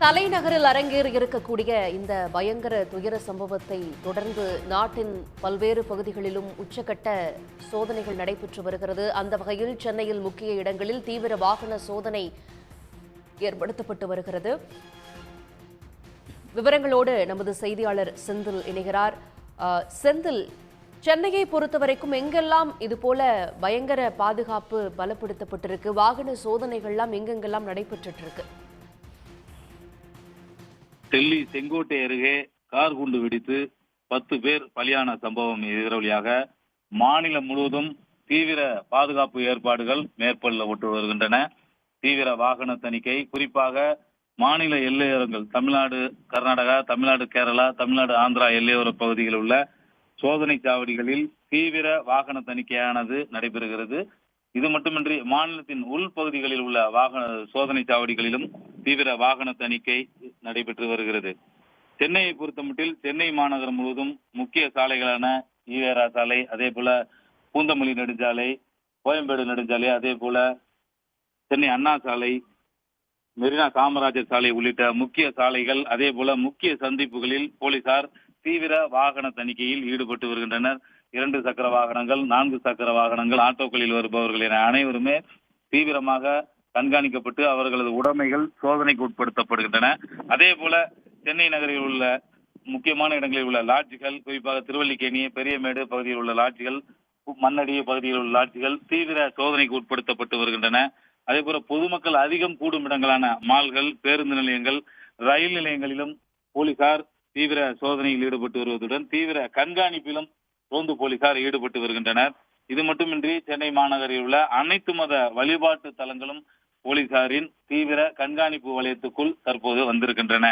தலைநகரில் அரங்கேறி இருக்கக்கூடிய இந்த பயங்கர துயர சம்பவத்தை தொடர்ந்து நாட்டின் பல்வேறு பகுதிகளிலும் உச்சக்கட்ட சோதனைகள் நடைபெற்று வருகிறது. அந்த வகையில் சென்னையில் முக்கிய இடங்களில் தீவிர வாகன சோதனை ஏற்படுத்தப்பட்டு வருகிறது. விவரங்களோடு நமது செய்தியாளர் செந்தில் இணைகிறார். செந்தில், சென்னையை பொறுத்தவரைக்கும் எங்கெல்லாம் இதுபோல பயங்கர பாதுகாப்பு பலப்படுத்தப்பட்டிருக்கு, வாகன சோதனைகள்லாம் எங்கெங்கெல்லாம் நடைபெற்று இருக்கு? டெல்லி செங்கோட்டை அருகே கார் குண்டு வெடித்து 10 பேர் பலியான சம்பவம் எதிரொலியாக மாநிலம் முழுவதும் தீவிர பாதுகாப்பு ஏற்பாடுகள் மேற்கொள்ளப்பட்டு வருகின்றன. தீவிர வாகன தணிக்கை, குறிப்பாக மாநில எல்லையோரங்கள் தமிழ்நாடு, கர்நாடகா, தமிழ்நாடு, கேரளா, தமிழ்நாடு, ஆந்திரா எல்லையோர பகுதிகளில் உள்ள சோதனை சாவடிகளில் தீவிர வாகன தணிக்கையானது நடைபெறுகிறது. இது மட்டுமின்றி மாநிலத்தின் உள்பகுதிகளில் உள்ள வாகன சோதனை சாவடிகளிலும் தீவிர வாகன தணிக்கை நடைபெற்று வருகிறது. சென்னையை பொறுத்தமட்டில் சென்னை மாநகரம் முழுவதும் முக்கிய சாலைகளான ஈவேரா சாலை, அதே போல பூந்தமல்லி நெடுஞ்சாலை, கோயம்பேடு நெடுஞ்சாலை, அதே போல சென்னை அண்ணா சாலை, மெரினா காமராஜர் சாலை உள்ளிட்ட முக்கிய சாலைகள், அதே போல முக்கிய சந்திப்புகளில் போலீசார் தீவிர வாகன தணிக்கையில் ஈடுபட்டு வருகின்றனர். 2 சக்கர வாகனங்கள், 4 சக்கர வாகனங்கள், ஆட்டோக்களில் வருபவர்கள் என அனைவருமே தீவிரமாக கண்காணிக்கப்பட்டு அவர்களது உடைமைகள் சோதனைக்கு உட்படுத்தப்படுகின்றன. அதே போல சென்னை நகரில் உள்ள முக்கியமான இடங்களில் உள்ள லாட்ஜ்கள், குறிப்பாக திருவல்லிக்கேணி, பெரியமேடு பகுதியில் உள்ள லாட்ஜ்கள், மண்ணடி பகுதியில் உள்ள லாட்ஜ்கள் தீவிர சோதனைக்கு உட்படுத்தப்பட்டு வருகின்றன. அதே போல பொதுமக்கள் அதிகம் கூடும் இடங்களான மால்கள், பேருந்து நிலையங்கள், ரயில் நிலையங்களிலும் போலீசார் தீவிர சோதனையில் ஈடுபட்டு வருவதுடன் தீவிர கண்காணிப்பிலும் ரோந்து போலீசார் ஈடுபட்டு வருகின்றனர். இது மட்டுமின்றி சென்னை மாநகரில் உள்ள அனைத்து மத வழிபாட்டு தலங்களும் போலீசாரின் தீவிர கண்காணிப்பு வலயத்துக்குள் தற்போது வந்திருக்கின்றன.